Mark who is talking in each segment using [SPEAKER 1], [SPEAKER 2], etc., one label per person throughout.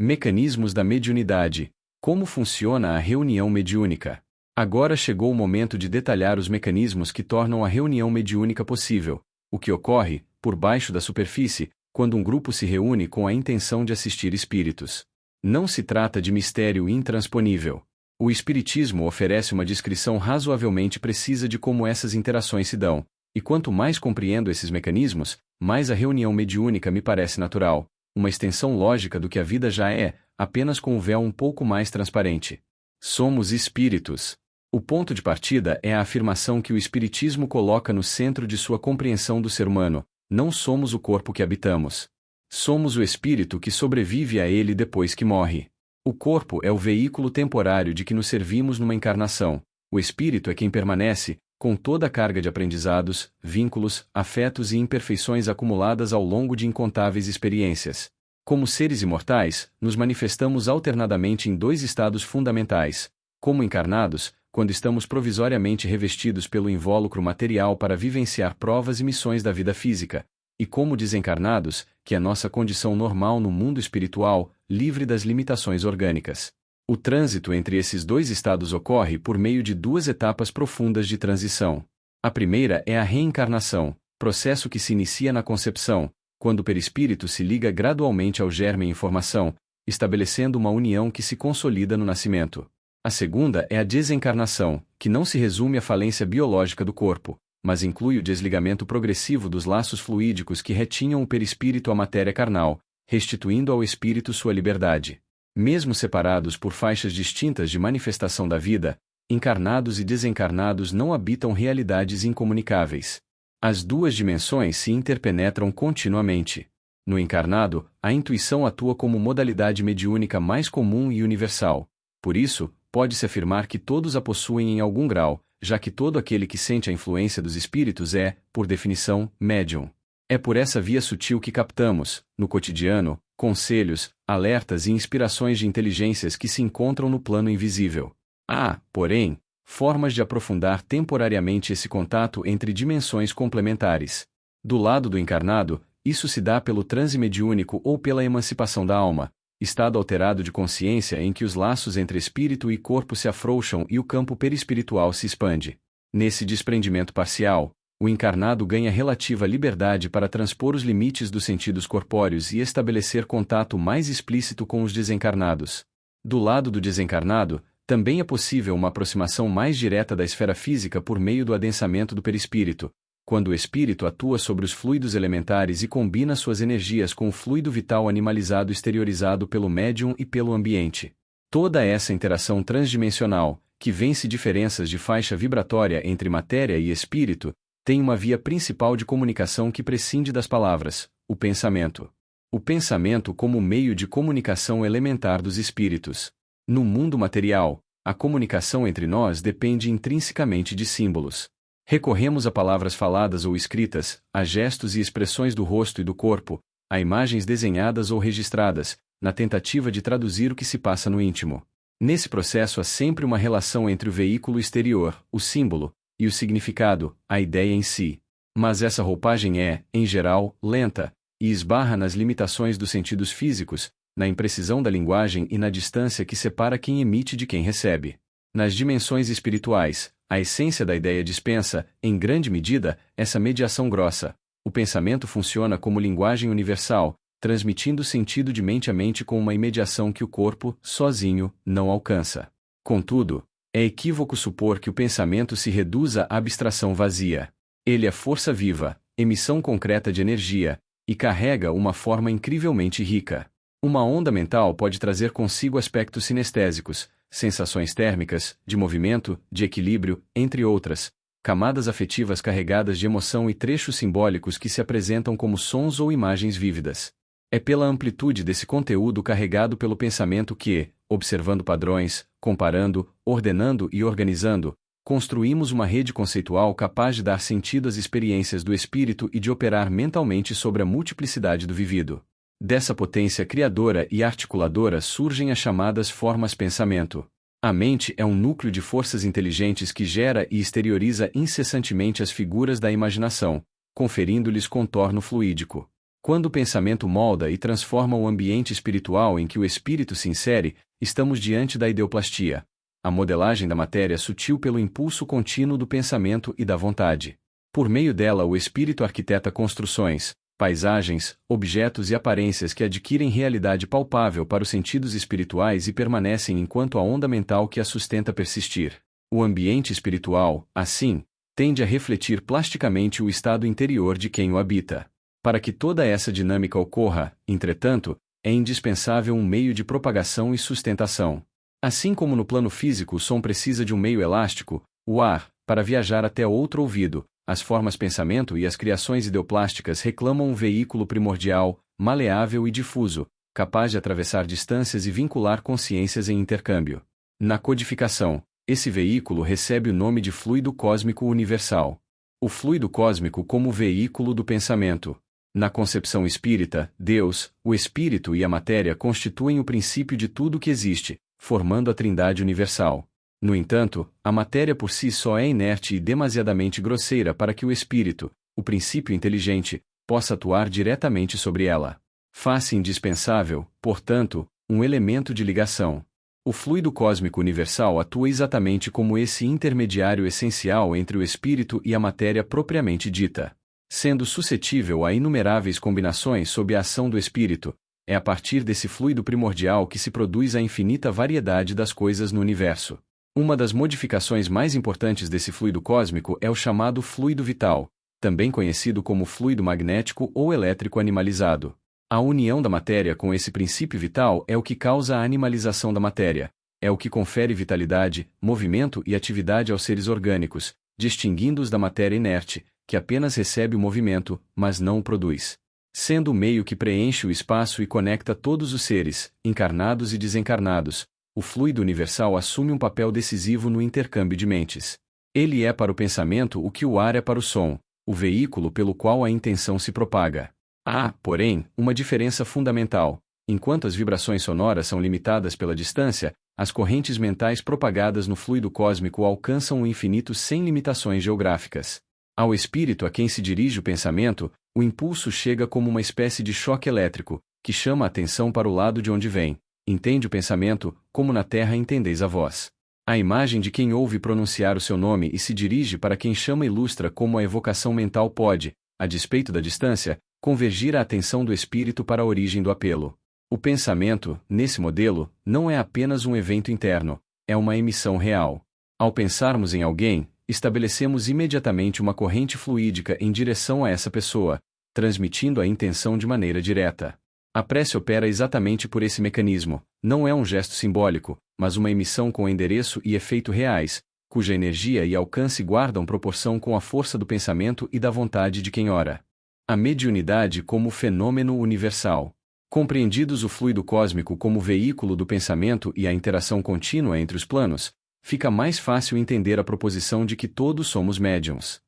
[SPEAKER 1] Mecanismos da mediunidade. Como funciona a reunião mediúnica? Agora chegou o momento de detalhar os mecanismos que tornam a reunião mediúnica possível, o que ocorre, por baixo da superfície, quando um grupo se reúne com a intenção de assistir espíritos. Não se trata de mistério intransponível. O Espiritismo oferece uma descrição razoavelmente precisa de como essas interações se dão, e quanto mais compreendo esses mecanismos, mais a reunião mediúnica me parece natural, uma extensão lógica do que a vida já é, apenas com o véu um pouco mais transparente. Somos espíritos. O ponto de partida é a afirmação que o Espiritismo coloca no centro de sua compreensão do ser humano: não somos o corpo que habitamos. Somos o espírito que sobrevive a ele depois que morre. O corpo é o veículo temporário de que nos servimos numa encarnação. O espírito é quem permanece, com toda a carga de aprendizados, vínculos, afetos e imperfeições acumuladas ao longo de incontáveis experiências. Como seres imortais, nos manifestamos alternadamente em dois estados fundamentais: como encarnados, quando estamos provisoriamente revestidos pelo invólucro material para vivenciar provas e missões da vida física, e como desencarnados, que é nossa condição normal no mundo espiritual, livre das limitações orgânicas. O trânsito entre esses dois estados ocorre por meio de duas etapas profundas de transição. A primeira é a reencarnação, processo que se inicia na concepção, quando o perispírito se liga gradualmente ao germe em formação, estabelecendo uma união que se consolida no nascimento. A segunda é a desencarnação, que não se resume à falência biológica do corpo, mas inclui o desligamento progressivo dos laços fluídicos que retinham o perispírito à matéria carnal, restituindo ao espírito sua liberdade. Mesmo separados por faixas distintas de manifestação da vida, encarnados e desencarnados não habitam realidades incomunicáveis. As duas dimensões se interpenetram continuamente. No encarnado, a intuição atua como modalidade mediúnica mais comum e universal. Por isso, pode-se afirmar que todos a possuem em algum grau, já que todo aquele que sente a influência dos espíritos é, por definição, médium. É por essa via sutil que captamos, no cotidiano, conselhos, alertas e inspirações de inteligências que se encontram no plano invisível. Há, porém, formas de aprofundar temporariamente esse contato entre dimensões complementares. Do lado do encarnado, isso se dá pelo transe mediúnico ou pela emancipação da alma, estado alterado de consciência em que os laços entre espírito e corpo se afrouxam e o campo perispiritual se expande. Nesse desprendimento parcial, o encarnado ganha relativa liberdade para transpor os limites dos sentidos corpóreos e estabelecer contato mais explícito com os desencarnados. Do lado do desencarnado, também é possível uma aproximação mais direta da esfera física por meio do adensamento do perispírito, quando o espírito atua sobre os fluidos elementares e combina suas energias com o fluido vital animalizado exteriorizado pelo médium e pelo ambiente. Toda essa interação transdimensional, que vence diferenças de faixa vibratória entre matéria e espírito, tem uma via principal de comunicação que prescinde das palavras: o pensamento. O pensamento como meio de comunicação elementar dos espíritos. No mundo material, a comunicação entre nós depende intrinsecamente de símbolos. Recorremos a palavras faladas ou escritas, a gestos e expressões do rosto e do corpo, a imagens desenhadas ou registradas, na tentativa de traduzir o que se passa no íntimo. Nesse processo há sempre uma relação entre o veículo exterior, o símbolo, e o significado, a ideia em si. Mas essa roupagem é, em geral, lenta, e esbarra nas limitações dos sentidos físicos, na imprecisão da linguagem e na distância que separa quem emite de quem recebe. Nas dimensões espirituais, a essência da ideia dispensa, em grande medida, essa mediação grossa. O pensamento funciona como linguagem universal, transmitindo sentido de mente a mente com uma imediação que o corpo, sozinho, não alcança. Contudo, é equívoco supor que o pensamento se reduza à abstração vazia. Ele é força viva, emissão concreta de energia, e carrega uma forma incrivelmente rica. Uma onda mental pode trazer consigo aspectos sinestésicos, sensações térmicas, de movimento, de equilíbrio, entre outras, camadas afetivas carregadas de emoção e trechos simbólicos que se apresentam como sons ou imagens vívidas. É pela amplitude desse conteúdo carregado pelo pensamento que, observando padrões, comparando, ordenando e organizando, construímos uma rede conceitual capaz de dar sentido às experiências do espírito e de operar mentalmente sobre a multiplicidade do vivido. Dessa potência criadora e articuladora surgem as chamadas formas pensamento. A mente é um núcleo de forças inteligentes que gera e exterioriza incessantemente as figuras da imaginação, conferindo-lhes contorno fluídico. Quando o pensamento molda e transforma o ambiente espiritual em que o espírito se insere, estamos diante da ideoplastia, a modelagem da matéria sutil pelo impulso contínuo do pensamento e da vontade. Por meio dela, o espírito arquiteta construções, paisagens, objetos e aparências que adquirem realidade palpável para os sentidos espirituais e permanecem enquanto a onda mental que a sustenta persistir. O ambiente espiritual, assim, tende a refletir plasticamente o estado interior de quem o habita. Para que toda essa dinâmica ocorra, entretanto, é indispensável um meio de propagação e sustentação. Assim como no plano físico o som precisa de um meio elástico, o ar, para viajar até outro ouvido, as formas pensamento e as criações ideoplásticas reclamam um veículo primordial, maleável e difuso, capaz de atravessar distâncias e vincular consciências em intercâmbio. Na codificação, esse veículo recebe o nome de fluido cósmico universal. O fluido cósmico como veículo do pensamento. Na concepção espírita, Deus, o Espírito e a matéria constituem o princípio de tudo que existe, formando a Trindade universal. No entanto, a matéria por si só é inerte e demasiadamente grosseira para que o Espírito, o princípio inteligente, possa atuar diretamente sobre ela. Faz-se indispensável, portanto, um elemento de ligação. O fluido cósmico universal atua exatamente como esse intermediário essencial entre o Espírito e a matéria propriamente dita. Sendo suscetível a inumeráveis combinações sob a ação do Espírito, é a partir desse fluido primordial que se produz a infinita variedade das coisas no universo. Uma das modificações mais importantes desse fluido cósmico é o chamado fluido vital, também conhecido como fluido magnético ou elétrico animalizado. A união da matéria com esse princípio vital é o que causa a animalização da matéria, é o que confere vitalidade, movimento e atividade aos seres orgânicos, distinguindo-os da matéria inerte, que apenas recebe o movimento, mas não o produz. Sendo o meio que preenche o espaço e conecta todos os seres, encarnados e desencarnados, o fluido universal assume um papel decisivo no intercâmbio de mentes. Ele é para o pensamento o que o ar é para o som, o veículo pelo qual a intenção se propaga. Há, porém, uma diferença fundamental. Enquanto as vibrações sonoras são limitadas pela distância, as correntes mentais propagadas no fluido cósmico alcançam o infinito sem limitações geográficas. Ao espírito a quem se dirige o pensamento, o impulso chega como uma espécie de choque elétrico, que chama a atenção para o lado de onde vem. Entende o pensamento, como na terra entendeis a voz. A imagem de quem ouve pronunciar o seu nome e se dirige para quem chama ilustra como a evocação mental pode, a despeito da distância, convergir a atenção do espírito para a origem do apelo. O pensamento, nesse modelo, não é apenas um evento interno, é uma emissão real. Ao pensarmos em alguém, estabelecemos imediatamente uma corrente fluídica em direção a essa pessoa, transmitindo a intenção de maneira direta. A prece opera exatamente por esse mecanismo, não é um gesto simbólico, mas uma emissão com endereço e efeito reais, cuja energia e alcance guardam proporção com a força do pensamento e da vontade de quem ora. A mediunidade como fenômeno universal. Compreendidos o fluido cósmico como veículo do pensamento e a interação contínua entre os planos, fica mais fácil entender a proposição de que todos somos médiuns.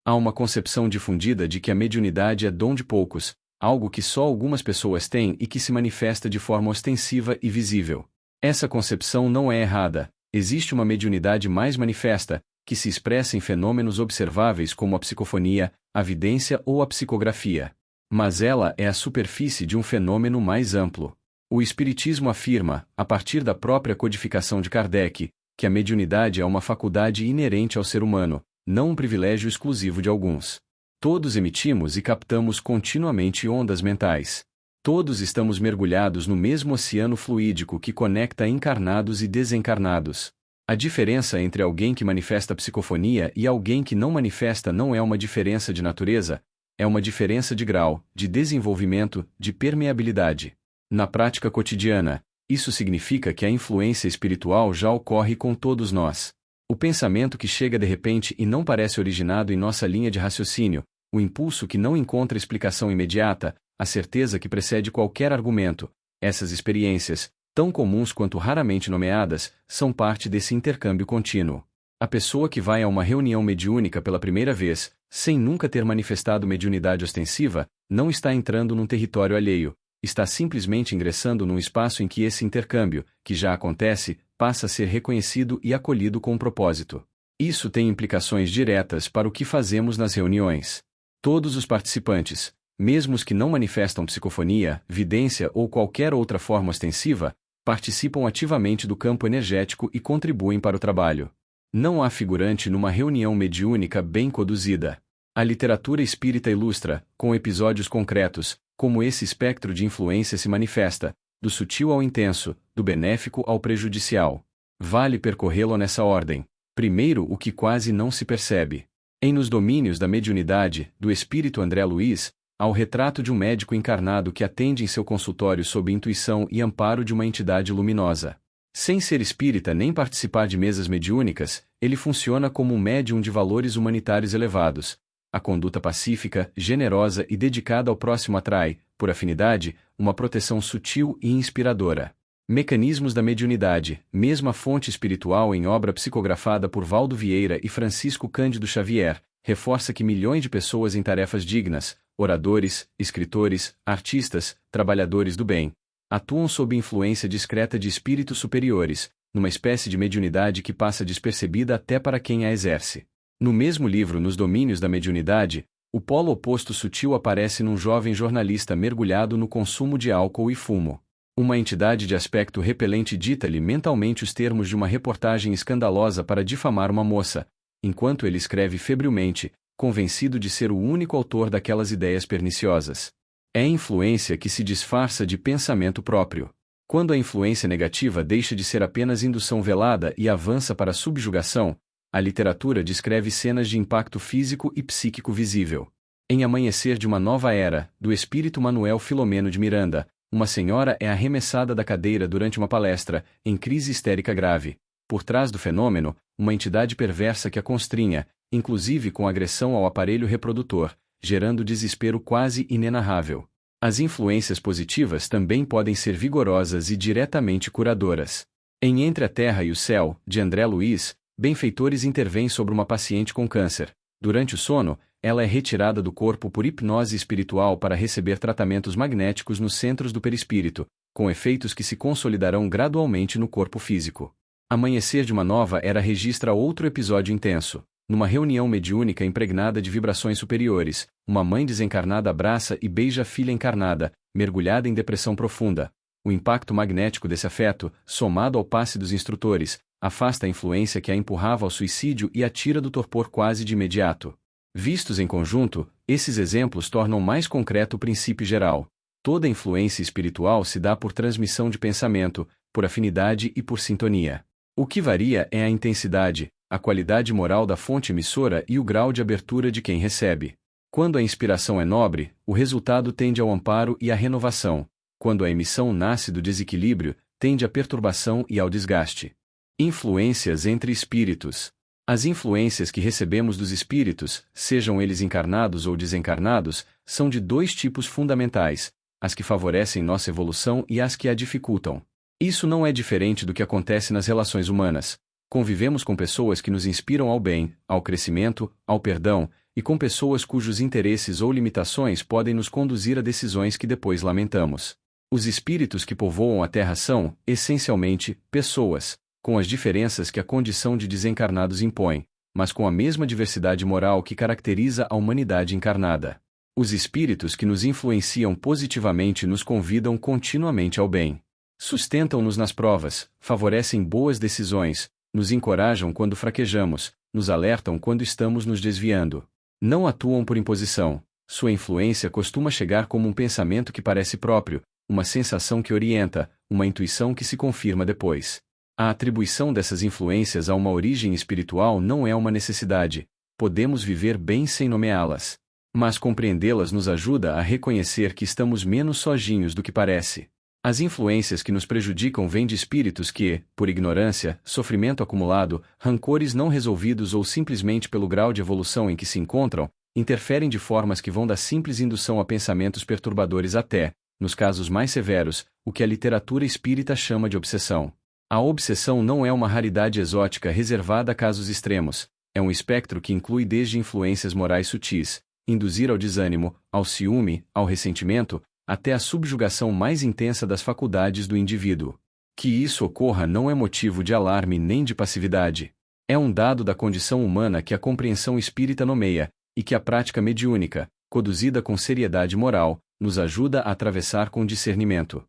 [SPEAKER 1] Há uma concepção difundida de que a mediunidade é dom de poucos, algo que só algumas pessoas têm e que se manifesta de forma ostensiva e visível. Essa concepção não é errada, existe uma mediunidade mais manifesta, que se expressa em fenômenos observáveis como a psicofonia, a vidência ou a psicografia. Mas ela é a superfície de um fenômeno mais amplo. O Espiritismo afirma, a partir da própria codificação de Kardec, que a mediunidade é uma faculdade inerente ao ser humano, não um privilégio exclusivo de alguns. Todos emitimos e captamos continuamente ondas mentais. Todos estamos mergulhados no mesmo oceano fluídico que conecta encarnados e desencarnados. A diferença entre alguém que manifesta psicofonia e alguém que não manifesta não é uma diferença de natureza, é uma diferença de grau, de desenvolvimento, de permeabilidade. Na prática cotidiana, isso significa que a influência espiritual já ocorre com todos nós. O pensamento que chega de repente e não parece originado em nossa linha de raciocínio, o impulso que não encontra explicação imediata, a certeza que precede qualquer argumento, essas experiências, tão comuns quanto raramente nomeadas, são parte desse intercâmbio contínuo. A pessoa que vai a uma reunião mediúnica pela primeira vez, sem nunca ter manifestado mediunidade ostensiva, não está entrando num território alheio, está simplesmente ingressando num espaço em que esse intercâmbio, que já acontece, passa a ser reconhecido e acolhido com um propósito. Isso tem implicações diretas para o que fazemos nas reuniões. Todos os participantes, Mesmo os que não manifestam psicofonia, vidência ou qualquer outra forma ostensiva, participam ativamente do campo energético e contribuem para o trabalho. Não há figurante numa reunião mediúnica bem conduzida. A literatura espírita ilustra, com episódios concretos, como esse espectro de influência se manifesta, do sutil ao intenso, do benéfico ao prejudicial. Vale percorrê-lo nessa ordem. Primeiro, o que quase não se percebe. Em Nos Domínios da Mediunidade, do espírito André Luiz, há o retrato de um médico encarnado que atende em seu consultório sob intuição e amparo de uma entidade luminosa. Sem ser espírita nem participar de mesas mediúnicas, ele funciona como um médium de valores humanitários elevados. A conduta pacífica, generosa e dedicada ao próximo atrai, por afinidade, uma proteção sutil e inspiradora. Mecanismos da mediunidade, mesma fonte espiritual em obra psicografada por Valdo Vieira e Francisco Cândido Xavier, reforça que milhões de pessoas em tarefas dignas, oradores, escritores, artistas, trabalhadores do bem, atuam sob influência discreta de espíritos superiores, numa espécie de mediunidade que passa despercebida até para quem a exerce. No mesmo livro Nos Domínios da Mediunidade, o polo oposto sutil aparece num jovem jornalista mergulhado no consumo de álcool e fumo. Uma entidade de aspecto repelente dita-lhe mentalmente os termos de uma reportagem escandalosa para difamar uma moça, enquanto ele escreve febrilmente, convencido de ser o único autor daquelas ideias perniciosas. É a influência que se disfarça de pensamento próprio. Quando a influência negativa deixa de ser apenas indução velada e avança para a subjugação, a literatura descreve cenas de impacto físico e psíquico visível. Em Amanhecer de uma Nova Era, do espírito Manuel Filomeno de Miranda, uma senhora é arremessada da cadeira durante uma palestra, em crise histérica grave. Por trás do fenômeno, uma entidade perversa que a constrinha, inclusive com agressão ao aparelho reprodutor, gerando desespero quase inenarrável. As influências positivas também podem ser vigorosas e diretamente curadoras. Em Entre a Terra e o Céu, de André Luiz, benfeitores intervêm sobre uma paciente com câncer. Durante o sono, ela é retirada do corpo por hipnose espiritual para receber tratamentos magnéticos nos centros do perispírito, com efeitos que se consolidarão gradualmente no corpo físico. Amanhecer de uma Nova Era registra outro episódio intenso. Numa reunião mediúnica impregnada de vibrações superiores, uma mãe desencarnada abraça e beija a filha encarnada, mergulhada em depressão profunda. O impacto magnético desse afeto, somado ao passe dos instrutores, afasta a influência que a empurrava ao suicídio e a tira do torpor quase de imediato. Vistos em conjunto, esses exemplos tornam mais concreto o princípio geral. Toda influência espiritual se dá por transmissão de pensamento, por afinidade e por sintonia. O que varia é a intensidade, a qualidade moral da fonte emissora e o grau de abertura de quem recebe. Quando a inspiração é nobre, o resultado tende ao amparo e à renovação. Quando a emissão nasce do desequilíbrio, tende à perturbação e ao desgaste. Influências entre espíritos. As influências que recebemos dos espíritos, sejam eles encarnados ou desencarnados, são de dois tipos fundamentais: as que favorecem nossa evolução e as que a dificultam. Isso não é diferente do que acontece nas relações humanas. Convivemos com pessoas que nos inspiram ao bem, ao crescimento, ao perdão, e com pessoas cujos interesses ou limitações podem nos conduzir a decisões que depois lamentamos. Os espíritos que povoam a Terra são, essencialmente, pessoas, com as diferenças que a condição de desencarnados impõe, mas com a mesma diversidade moral que caracteriza a humanidade encarnada. Os espíritos que nos influenciam positivamente nos convidam continuamente ao bem. Sustentam-nos nas provas, favorecem boas decisões, nos encorajam quando fraquejamos, nos alertam quando estamos nos desviando. Não atuam por imposição. Sua influência costuma chegar como um pensamento que parece próprio, uma sensação que orienta, uma intuição que se confirma depois. A atribuição dessas influências a uma origem espiritual não é uma necessidade. Podemos viver bem sem nomeá-las. Mas compreendê-las nos ajuda a reconhecer que estamos menos sozinhos do que parece. As influências que nos prejudicam vêm de espíritos que, por ignorância, sofrimento acumulado, rancores não resolvidos ou simplesmente pelo grau de evolução em que se encontram, interferem de formas que vão da simples indução a pensamentos perturbadores até, nos casos mais severos, o que a literatura espírita chama de obsessão. A obsessão não é uma raridade exótica reservada a casos extremos, é um espectro que inclui desde influências morais sutis, induzir ao desânimo, ao ciúme, ao ressentimento, até a subjugação mais intensa das faculdades do indivíduo. Que isso ocorra não é motivo de alarme nem de passividade. É um dado da condição humana que a compreensão espírita nomeia, e que a prática mediúnica, conduzida com seriedade moral, nos ajuda a atravessar com discernimento.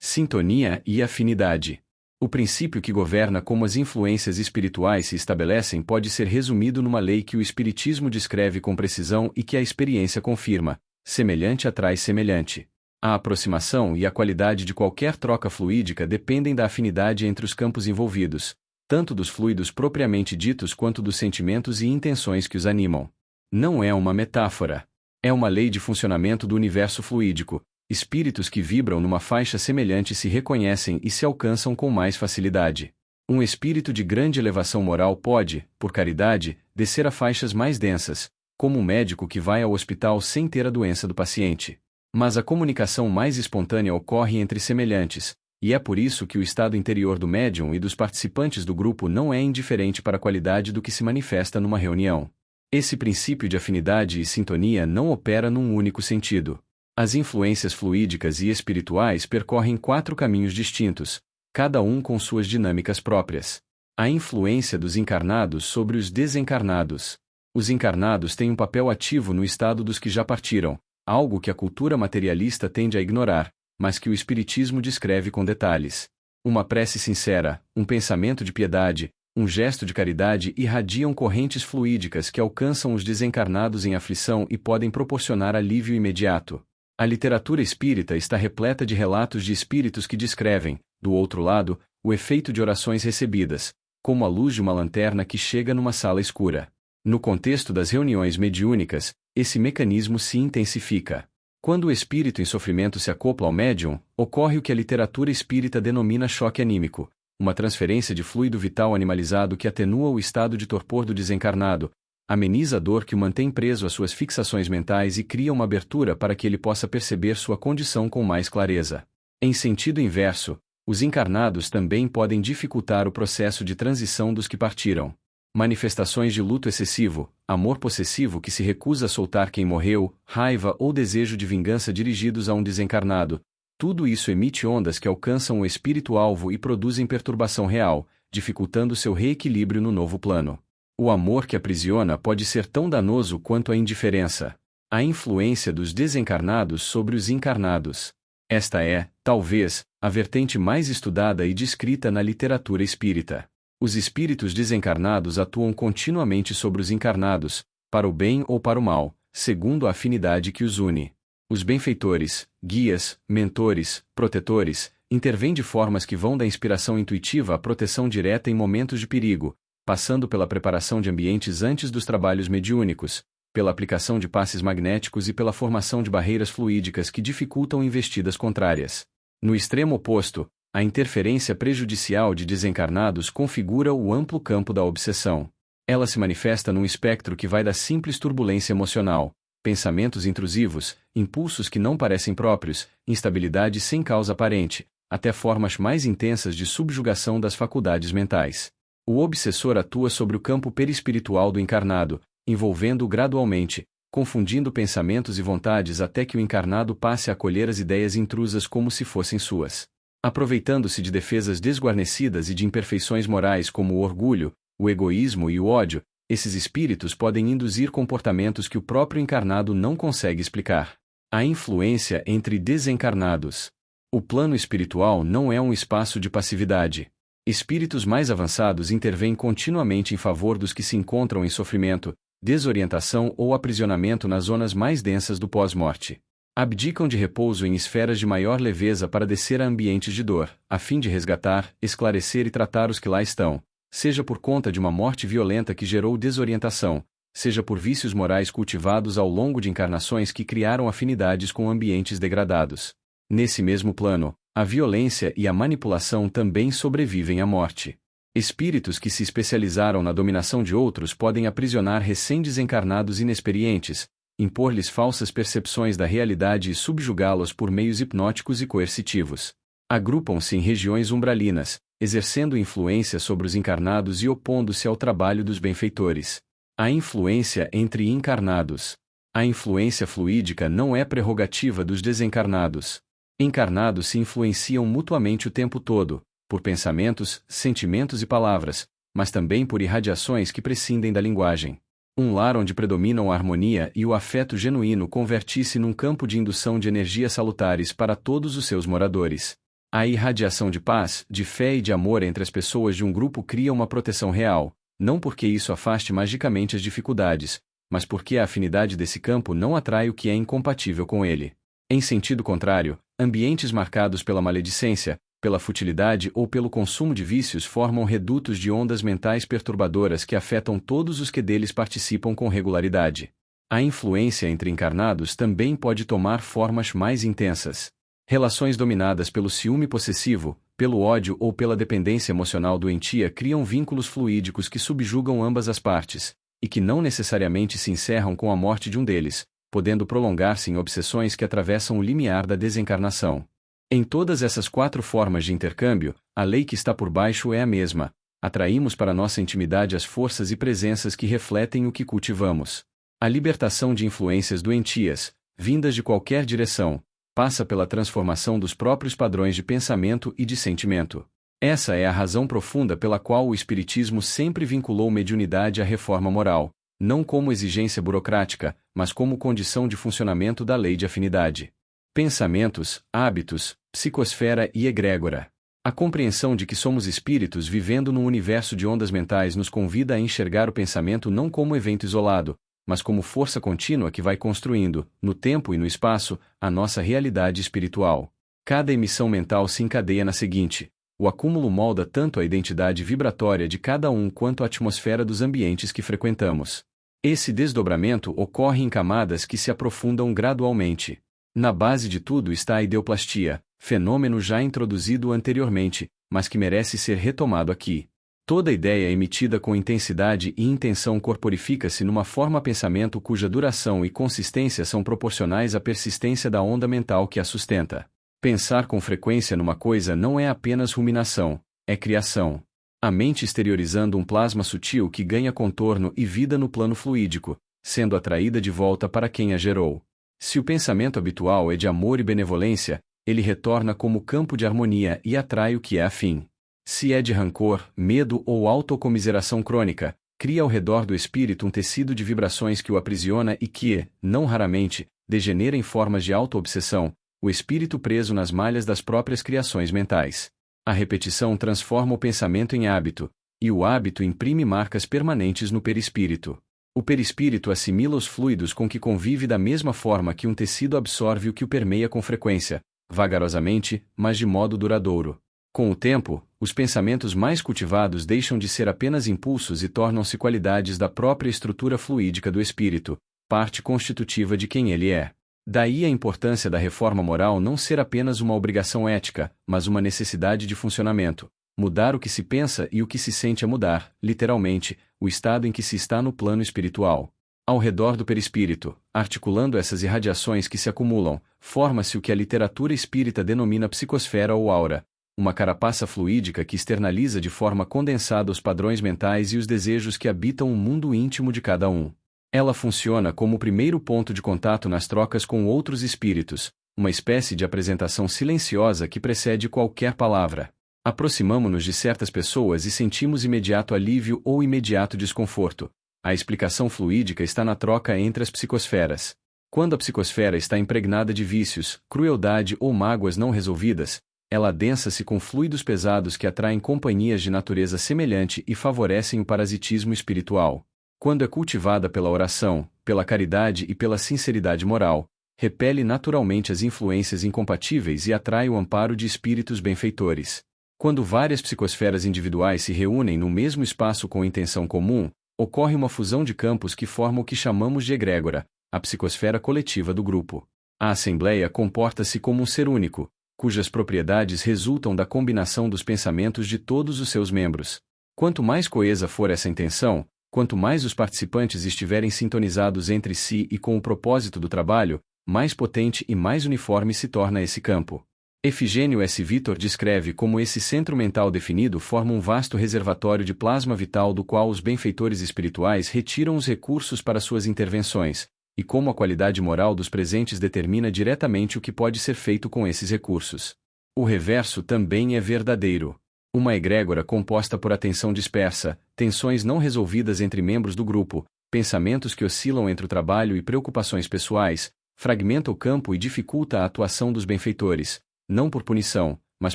[SPEAKER 1] Sintonia e afinidade. O princípio que governa como as influências espirituais se estabelecem pode ser resumido numa lei que o Espiritismo descreve com precisão e que a experiência confirma: semelhante atrai semelhante. A aproximação e a qualidade de qualquer troca fluídica dependem da afinidade entre os campos envolvidos, tanto dos fluidos propriamente ditos quanto dos sentimentos e intenções que os animam. Não é uma metáfora. É uma lei de funcionamento do universo fluídico. Espíritos que vibram numa faixa semelhante se reconhecem e se alcançam com mais facilidade. Um espírito de grande elevação moral pode, por caridade, descer a faixas mais densas, como um médico que vai ao hospital sem ter a doença do paciente. Mas a comunicação mais espontânea ocorre entre semelhantes, e é por isso que o estado interior do médium e dos participantes do grupo não é indiferente para a qualidade do que se manifesta numa reunião. Esse princípio de afinidade e sintonia não opera num único sentido. As influências fluídicas e espirituais percorrem 4 caminhos distintos, cada um com suas dinâmicas próprias. A influência dos encarnados sobre os desencarnados. Os encarnados têm um papel ativo no estado dos que já partiram, algo que a cultura materialista tende a ignorar, mas que o Espiritismo descreve com detalhes. Uma prece sincera, um pensamento de piedade, um gesto de caridade irradiam correntes fluídicas que alcançam os desencarnados em aflição e podem proporcionar alívio imediato. A literatura espírita está repleta de relatos de espíritos que descrevem, do outro lado, o efeito de orações recebidas, como a luz de uma lanterna que chega numa sala escura. No contexto das reuniões mediúnicas, esse mecanismo se intensifica. Quando o espírito em sofrimento se acopla ao médium, ocorre o que a literatura espírita denomina choque anímico, uma transferência de fluido vital animalizado que atenua o estado de torpor do desencarnado, ameniza a dor que o mantém preso às suas fixações mentais e cria uma abertura para que ele possa perceber sua condição com mais clareza. Em sentido inverso, os encarnados também podem dificultar o processo de transição dos que partiram. Manifestações de luto excessivo, amor possessivo que se recusa a soltar quem morreu, raiva ou desejo de vingança dirigidos a um desencarnado, tudo isso emite ondas que alcançam o espírito-alvo e produzem perturbação real, dificultando seu reequilíbrio no novo plano. O amor que aprisiona pode ser tão danoso quanto a indiferença. A influência dos desencarnados sobre os encarnados. Esta é, talvez, a vertente mais estudada e descrita na literatura espírita. Os espíritos desencarnados atuam continuamente sobre os encarnados, para o bem ou para o mal, segundo a afinidade que os une. Os benfeitores, guias, mentores, protetores, intervêm de formas que vão da inspiração intuitiva à proteção direta em momentos de perigo, passando pela preparação de ambientes antes dos trabalhos mediúnicos, pela aplicação de passes magnéticos e pela formação de barreiras fluídicas que dificultam investidas contrárias. No extremo oposto, a interferência prejudicial de desencarnados configura o amplo campo da obsessão. Ela se manifesta num espectro que vai da simples turbulência emocional, pensamentos intrusivos, impulsos que não parecem próprios, instabilidade sem causa aparente, até formas mais intensas de subjugação das faculdades mentais. O obsessor atua sobre o campo perispiritual do encarnado, envolvendo-o gradualmente, confundindo pensamentos e vontades até que o encarnado passe a acolher as ideias intrusas como se fossem suas. Aproveitando-se de defesas desguarnecidas e de imperfeições morais como o orgulho, o egoísmo e o ódio, esses espíritos podem induzir comportamentos que o próprio encarnado não consegue explicar. A influência entre desencarnados. O plano espiritual não é um espaço de passividade. Espíritos mais avançados intervêm continuamente em favor dos que se encontram em sofrimento, desorientação ou aprisionamento nas zonas mais densas do pós-morte. Abdicam de repouso em esferas de maior leveza para descer a ambientes de dor, a fim de resgatar, esclarecer e tratar os que lá estão, seja por conta de uma morte violenta que gerou desorientação, seja por vícios morais cultivados ao longo de encarnações que criaram afinidades com ambientes degradados. Nesse mesmo plano, a violência e a manipulação também sobrevivem à morte. Espíritos que se especializaram na dominação de outros podem aprisionar recém-desencarnados inexperientes, impor-lhes falsas percepções da realidade e subjugá-los por meios hipnóticos e coercitivos. Agrupam-se em regiões umbralinas, exercendo influência sobre os encarnados e opondo-se ao trabalho dos benfeitores. A influência entre encarnados. A influência fluídica não é prerrogativa dos desencarnados. Encarnados se influenciam mutuamente o tempo todo, por pensamentos, sentimentos e palavras, mas também por irradiações que prescindem da linguagem. Um lar onde predominam a harmonia e o afeto genuíno converte-se num campo de indução de energias salutares para todos os seus moradores. A irradiação de paz, de fé e de amor entre as pessoas de um grupo cria uma proteção real, não porque isso afaste magicamente as dificuldades, mas porque a afinidade desse campo não atrai o que é incompatível com ele. Em sentido contrário, ambientes marcados pela maledicência, pela futilidade ou pelo consumo de vícios formam redutos de ondas mentais perturbadoras que afetam todos os que deles participam com regularidade. A influência entre encarnados também pode tomar formas mais intensas. Relações dominadas pelo ciúme possessivo, pelo ódio ou pela dependência emocional doentia criam vínculos fluídicos que subjugam ambas as partes, e que não necessariamente se encerram com a morte de um deles, podendo prolongar-se em obsessões que atravessam o limiar da desencarnação. Em todas essas 4 formas de intercâmbio, a lei que está por baixo é a mesma: atraímos para nossa intimidade as forças e presenças que refletem o que cultivamos. A libertação de influências doentias, vindas de qualquer direção, passa pela transformação dos próprios padrões de pensamento e de sentimento. Essa é a razão profunda pela qual o Espiritismo sempre vinculou mediunidade à reforma moral, não como exigência burocrática, mas como condição de funcionamento da lei de afinidade. Pensamentos, hábitos, psicosfera e egrégora. A compreensão de que somos espíritos vivendo num universo de ondas mentais nos convida a enxergar o pensamento não como evento isolado, mas como força contínua que vai construindo, no tempo e no espaço, a nossa realidade espiritual. Cada emissão mental se encadeia na seguinte: o acúmulo molda tanto a identidade vibratória de cada um quanto a atmosfera dos ambientes que frequentamos. Esse desdobramento ocorre em camadas que se aprofundam gradualmente. Na base de tudo está a ideoplastia, fenômeno já introduzido anteriormente, mas que merece ser retomado aqui. Toda ideia emitida com intensidade e intenção corporifica-se numa forma-pensamento cuja duração e consistência são proporcionais à persistência da onda mental que a sustenta. Pensar com frequência numa coisa não é apenas ruminação, é criação. A mente exteriorizando um plasma sutil que ganha contorno e vida no plano fluídico, sendo atraída de volta para quem a gerou. Se o pensamento habitual é de amor e benevolência, ele retorna como campo de harmonia e atrai o que é afim. Se é de rancor, medo ou autocomiseração crônica, cria ao redor do espírito um tecido de vibrações que o aprisiona e que, não raramente, degenera em formas de auto-obsessão, o espírito preso nas malhas das próprias criações mentais. A repetição transforma o pensamento em hábito, e o hábito imprime marcas permanentes no perispírito. O perispírito assimila os fluidos com que convive da mesma forma que um tecido absorve o que o permeia com frequência, vagarosamente, mas de modo duradouro. Com o tempo, os pensamentos mais cultivados deixam de ser apenas impulsos e tornam-se qualidades da própria estrutura fluídica do espírito, parte constitutiva de quem ele é. Daí a importância da reforma moral não ser apenas uma obrigação ética, mas uma necessidade de funcionamento. Mudar o que se pensa e o que se sente é mudar, literalmente, o estado em que se está no plano espiritual. Ao redor do perispírito, articulando essas irradiações que se acumulam, forma-se o que a literatura espírita denomina psicosfera ou aura, uma carapaça fluídica que externaliza de forma condensada os padrões mentais e os desejos que habitam o mundo íntimo de cada um. Ela funciona como o primeiro ponto de contato nas trocas com outros espíritos, uma espécie de apresentação silenciosa que precede qualquer palavra. Aproximamo-nos de certas pessoas e sentimos imediato alívio ou imediato desconforto. A explicação fluídica está na troca entre as psicosferas. Quando a psicosfera está impregnada de vícios, crueldade ou mágoas não resolvidas, ela adensa-se com fluidos pesados que atraem companhias de natureza semelhante e favorecem o parasitismo espiritual. Quando é cultivada pela oração, pela caridade e pela sinceridade moral, repele naturalmente as influências incompatíveis e atrai o amparo de espíritos benfeitores. Quando várias psicosferas individuais se reúnem no mesmo espaço com intenção comum, ocorre uma fusão de campos que forma o que chamamos de egrégora, a psicosfera coletiva do grupo. A assembleia comporta-se como um ser único, cujas propriedades resultam da combinação dos pensamentos de todos os seus membros. Quanto mais coesa for essa intenção, quanto mais os participantes estiverem sintonizados entre si e com o propósito do trabalho, mais potente e mais uniforme se torna esse campo. Efigênio S. Vitor descreve como esse centro mental definido forma um vasto reservatório de plasma vital do qual os benfeitores espirituais retiram os recursos para suas intervenções, e como a qualidade moral dos presentes determina diretamente o que pode ser feito com esses recursos. O reverso também é verdadeiro. Uma egrégora composta por atenção dispersa, tensões não resolvidas entre membros do grupo, pensamentos que oscilam entre o trabalho e preocupações pessoais, fragmenta o campo e dificulta a atuação dos benfeitores, não por punição, mas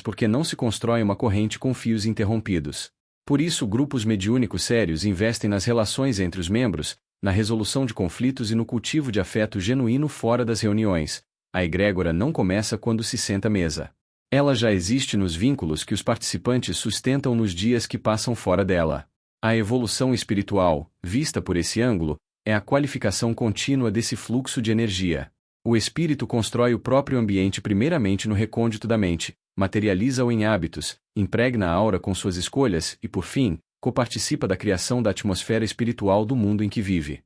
[SPEAKER 1] porque não se constrói uma corrente com fios interrompidos. Por isso, grupos mediúnicos sérios investem nas relações entre os membros, na resolução de conflitos e no cultivo de afeto genuíno fora das reuniões. A egrégora não começa quando se senta à mesa. Ela já existe nos vínculos que os participantes sustentam nos dias que passam fora dela. A evolução espiritual, vista por esse ângulo, é a qualificação contínua desse fluxo de energia. O espírito constrói o próprio ambiente primeiramente no recôndito da mente, materializa-o em hábitos, impregna a aura com suas escolhas e, por fim, coparticipa da criação da atmosfera espiritual do mundo em que vive.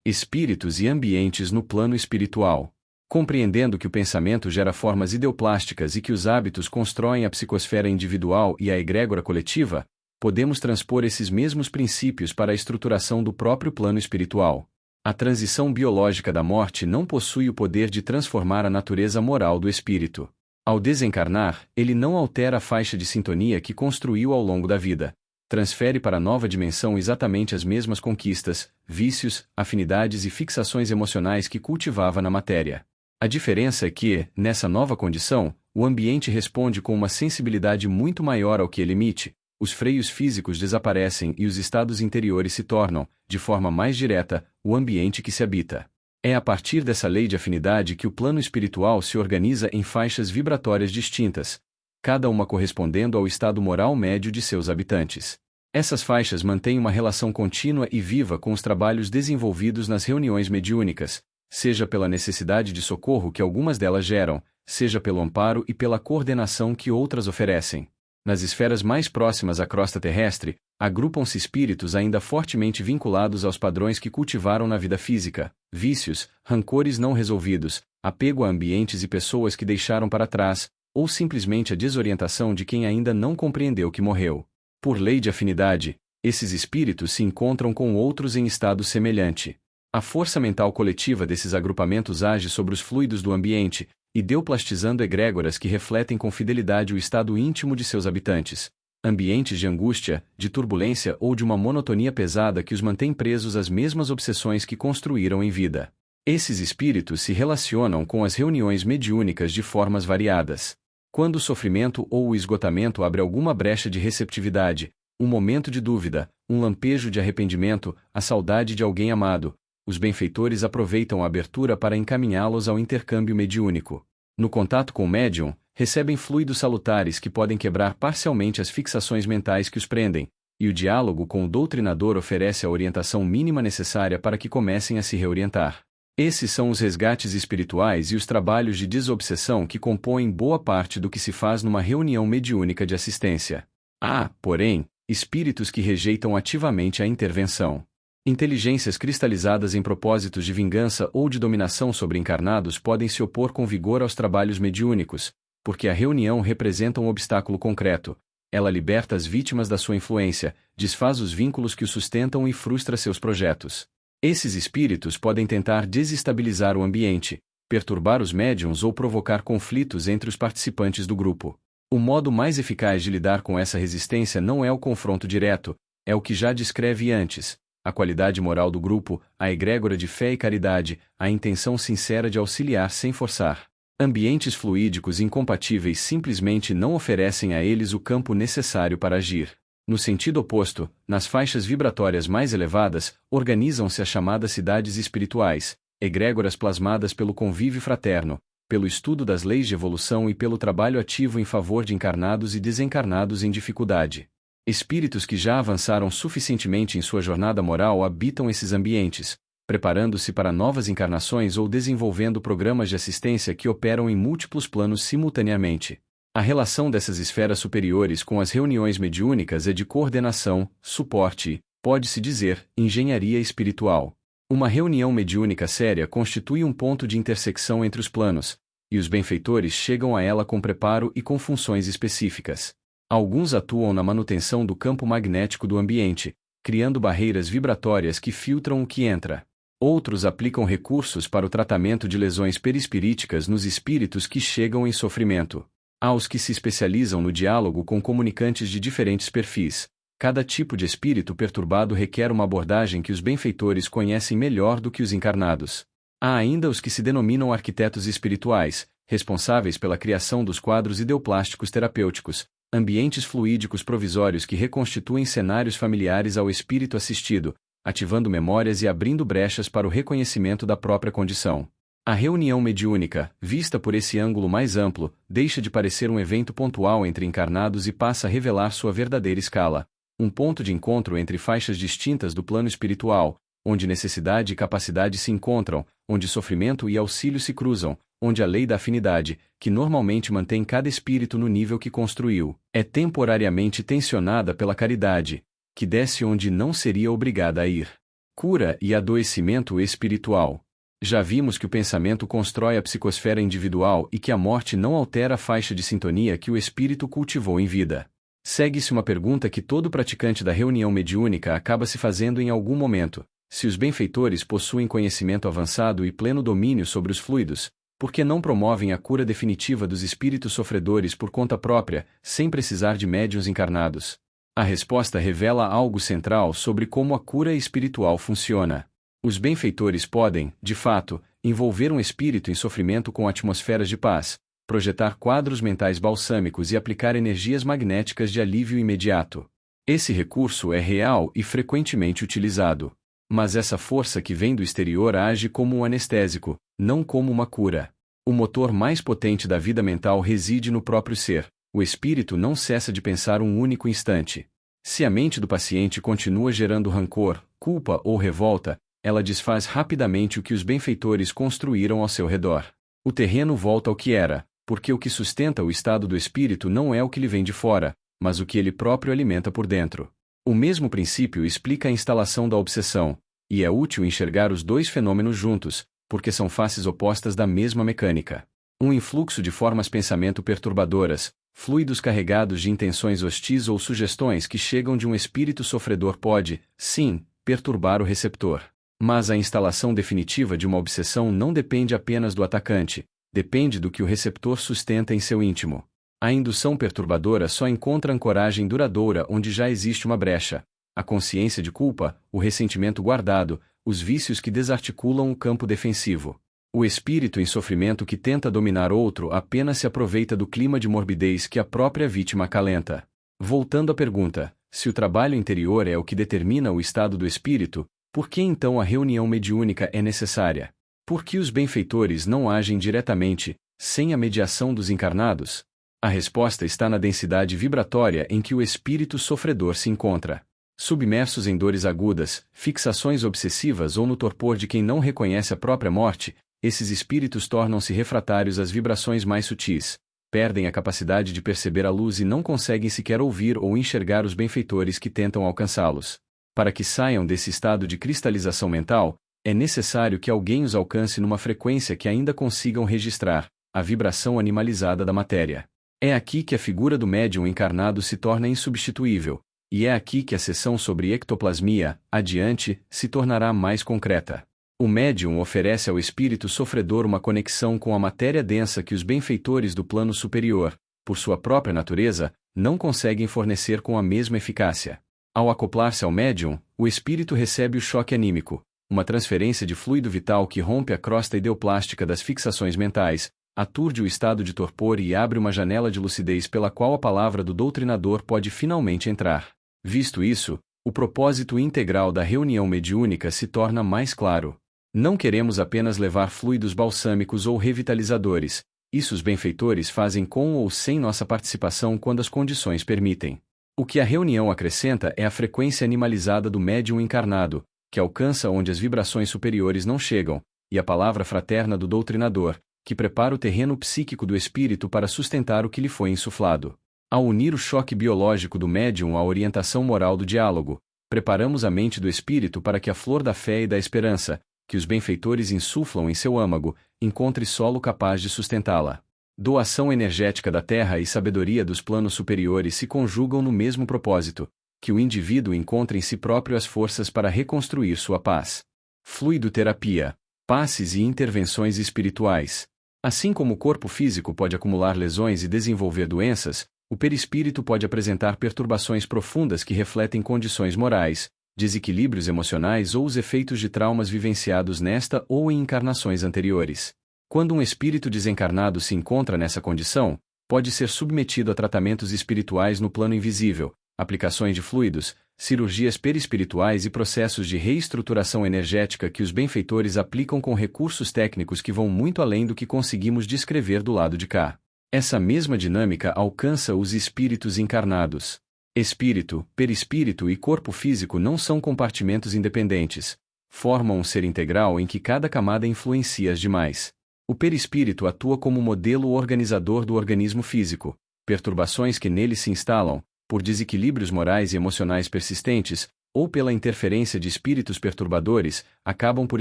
[SPEAKER 1] Espíritos e ambientes no plano espiritual. Compreendendo que o pensamento gera formas ideoplásticas e que os hábitos constroem a psicosfera individual e a egrégora coletiva, podemos transpor esses mesmos princípios para a estruturação do próprio plano espiritual. A transição biológica da morte não possui o poder de transformar a natureza moral do espírito. Ao desencarnar, ele não altera a faixa de sintonia que construiu ao longo da vida. Transfere para a nova dimensão exatamente as mesmas conquistas, vícios, afinidades e fixações emocionais que cultivava na matéria. A diferença é que, nessa nova condição, o ambiente responde com uma sensibilidade muito maior ao que ele emite, os freios físicos desaparecem e os estados interiores se tornam, de forma mais direta, o ambiente que se habita. É a partir dessa lei de afinidade que o plano espiritual se organiza em faixas vibratórias distintas, cada uma correspondendo ao estado moral médio de seus habitantes. Essas faixas mantêm uma relação contínua e viva com os trabalhos desenvolvidos nas reuniões mediúnicas, seja pela necessidade de socorro que algumas delas geram, seja pelo amparo e pela coordenação que outras oferecem. Nas esferas mais próximas à crosta terrestre, agrupam-se espíritos ainda fortemente vinculados aos padrões que cultivaram na vida física, vícios, rancores não resolvidos, apego a ambientes e pessoas que deixaram para trás, ou simplesmente a desorientação de quem ainda não compreendeu que morreu. Por lei de afinidade, esses espíritos se encontram com outros em estado semelhante. A força mental coletiva desses agrupamentos age sobre os fluidos do ambiente, ideoplastizando egrégoras que refletem com fidelidade o estado íntimo de seus habitantes. Ambientes de angústia, de turbulência ou de uma monotonia pesada que os mantém presos às mesmas obsessões que construíram em vida. Esses espíritos se relacionam com as reuniões mediúnicas de formas variadas. Quando o sofrimento ou o esgotamento abre alguma brecha de receptividade, um momento de dúvida, um lampejo de arrependimento, a saudade de alguém amado, os benfeitores aproveitam a abertura para encaminhá-los ao intercâmbio mediúnico. No contato com o médium, recebem fluidos salutares que podem quebrar parcialmente as fixações mentais que os prendem, e o diálogo com o doutrinador oferece a orientação mínima necessária para que comecem a se reorientar. Esses são os resgates espirituais e os trabalhos de desobsessão que compõem boa parte do que se faz numa reunião mediúnica de assistência. Há, porém, espíritos que rejeitam ativamente a intervenção. Inteligências cristalizadas em propósitos de vingança ou de dominação sobre encarnados podem se opor com vigor aos trabalhos mediúnicos, porque a reunião representa um obstáculo concreto. Ela liberta as vítimas da sua influência, desfaz os vínculos que os sustentam e frustra seus projetos. Esses espíritos podem tentar desestabilizar o ambiente, perturbar os médiuns ou provocar conflitos entre os participantes do grupo. O modo mais eficaz de lidar com essa resistência não é o confronto direto, é o que já descrevi antes. A qualidade moral do grupo, a egrégora de fé e caridade, a intenção sincera de auxiliar sem forçar. Ambientes fluídicos incompatíveis simplesmente não oferecem a eles o campo necessário para agir. No sentido oposto, nas faixas vibratórias mais elevadas, organizam-se as chamadas cidades espirituais, egrégoras plasmadas pelo convívio fraterno, pelo estudo das leis de evolução e pelo trabalho ativo em favor de encarnados e desencarnados em dificuldade. Espíritos que já avançaram suficientemente em sua jornada moral habitam esses ambientes, preparando-se para novas encarnações ou desenvolvendo programas de assistência que operam em múltiplos planos simultaneamente. A relação dessas esferas superiores com as reuniões mediúnicas é de coordenação, suporte e, pode-se dizer, engenharia espiritual. Uma reunião mediúnica séria constitui um ponto de intersecção entre os planos, e os benfeitores chegam a ela com preparo e com funções específicas. Alguns atuam na manutenção do campo magnético do ambiente, criando barreiras vibratórias que filtram o que entra. Outros aplicam recursos para o tratamento de lesões perispiríticas nos espíritos que chegam em sofrimento. Há os que se especializam no diálogo com comunicantes de diferentes perfis, Cada tipo de espírito perturbado requer uma abordagem que os benfeitores conhecem melhor do que os encarnados. Há ainda os que se denominam arquitetos espirituais, responsáveis pela criação dos quadros ideoplásticos terapêuticos, ambientes fluídicos provisórios que reconstituem cenários familiares ao espírito assistido, ativando memórias e abrindo brechas para o reconhecimento da própria condição. A reunião mediúnica, vista por esse ângulo mais amplo, deixa de parecer um evento pontual entre encarnados e passa a revelar sua verdadeira escala, um ponto de encontro entre faixas distintas do plano espiritual, onde necessidade e capacidade se encontram, onde sofrimento e auxílio se cruzam, onde a lei da afinidade, que normalmente mantém cada espírito no nível que construiu, é temporariamente tensionada pela caridade, que desce onde não seria obrigada a ir. Cura e adoecimento espiritual. Já vimos que o pensamento constrói a psicosfera individual e que a morte não altera a faixa de sintonia que o espírito cultivou em vida. Segue-se uma pergunta que todo praticante da reunião mediúnica acaba se fazendo em algum momento: se os benfeitores possuem conhecimento avançado e pleno domínio sobre os fluidos, por que não promovem a cura definitiva dos espíritos sofredores por conta própria, sem precisar de médiuns encarnados? A resposta revela algo central sobre como a cura espiritual funciona. Os benfeitores podem, de fato, envolver um espírito em sofrimento com atmosferas de paz, projetar quadros mentais balsâmicos e aplicar energias magnéticas de alívio imediato. Esse recurso é real e frequentemente utilizado. Mas essa força que vem do exterior age como um anestésico, não como uma cura. O motor mais potente da vida mental reside no próprio ser. O espírito não cessa de pensar um único instante. Se a mente do paciente continua gerando rancor, culpa ou revolta, ela desfaz rapidamente o que os benfeitores construíram ao seu redor. O terreno volta ao que era, porque o que sustenta o estado do espírito não é o que lhe vem de fora, mas o que ele próprio alimenta por dentro. O mesmo princípio explica a instalação da obsessão, e é útil enxergar os dois fenômenos juntos, porque são faces opostas da mesma mecânica. Um influxo de formas pensamento perturbadoras, fluidos carregados de intenções hostis ou sugestões que chegam de um espírito sofredor pode, sim, perturbar o receptor. Mas a instalação definitiva de uma obsessão não depende apenas do atacante, depende do que o receptor sustenta em seu íntimo. A indução perturbadora só encontra ancoragem duradoura onde já existe uma brecha: a consciência de culpa, o ressentimento guardado, os vícios que desarticulam o campo defensivo. O espírito em sofrimento que tenta dominar outro apenas se aproveita do clima de morbidez que a própria vítima acalenta. Voltando à pergunta, se o trabalho interior é o que determina o estado do espírito, por que então a reunião mediúnica é necessária? Por que os benfeitores não agem diretamente, sem a mediação dos encarnados? A resposta está na densidade vibratória em que o espírito sofredor se encontra. Submersos em dores agudas, fixações obsessivas ou no torpor de quem não reconhece a própria morte, esses espíritos tornam-se refratários às vibrações mais sutis, perdem a capacidade de perceber a luz e não conseguem sequer ouvir ou enxergar os benfeitores que tentam alcançá-los. Para que saiam desse estado de cristalização mental, é necessário que alguém os alcance numa frequência que ainda consigam registrar a vibração animalizada da matéria. É aqui que a figura do médium encarnado se torna insubstituível, e é aqui que a sessão sobre ectoplasmia, adiante, se tornará mais concreta. O médium oferece ao espírito sofredor uma conexão com a matéria densa que os benfeitores do plano superior, por sua própria natureza, não conseguem fornecer com a mesma eficácia. Ao acoplar-se ao médium, o espírito recebe o choque anímico, uma transferência de fluido vital que rompe a crosta ideoplástica das fixações mentais, aturde o estado de torpor e abre uma janela de lucidez pela qual a palavra do doutrinador pode finalmente entrar. Visto isso, o propósito integral da reunião mediúnica se torna mais claro. Não queremos apenas levar fluidos balsâmicos ou revitalizadores, isso os benfeitores fazem com ou sem nossa participação quando as condições permitem. O que a reunião acrescenta é a frequência animalizada do médium encarnado, que alcança onde as vibrações superiores não chegam, e a palavra fraterna do doutrinador, que prepara o terreno psíquico do espírito para sustentar o que lhe foi insuflado. Ao unir o choque biológico do médium à orientação moral do diálogo, preparamos a mente do espírito para que a flor da fé e da esperança, que os benfeitores insuflam em seu âmago, encontre solo capaz de sustentá-la. Doação energética da terra e sabedoria dos planos superiores se conjugam no mesmo propósito, que o indivíduo encontre em si próprio as forças para reconstruir sua paz. Fluidoterapia, passes e intervenções espirituais. Assim como o corpo físico pode acumular lesões e desenvolver doenças, O perispírito pode apresentar perturbações profundas que refletem condições morais, desequilíbrios emocionais ou os efeitos de traumas vivenciados nesta ou em encarnações anteriores. Quando um espírito desencarnado se encontra nessa condição, pode ser submetido a tratamentos espirituais no plano invisível, aplicações de fluidos, cirurgias perispirituais e processos de reestruturação energética que os benfeitores aplicam com recursos técnicos que vão muito além do que conseguimos descrever do lado de cá. Essa mesma dinâmica alcança os espíritos encarnados. Espírito, perispírito e corpo físico não são compartimentos independentes, formam um ser integral em que cada camada influencia as demais. O perispírito atua como modelo organizador do organismo físico. Perturbações que nele se instalam, por desequilíbrios morais e emocionais persistentes, ou pela interferência de espíritos perturbadores, acabam por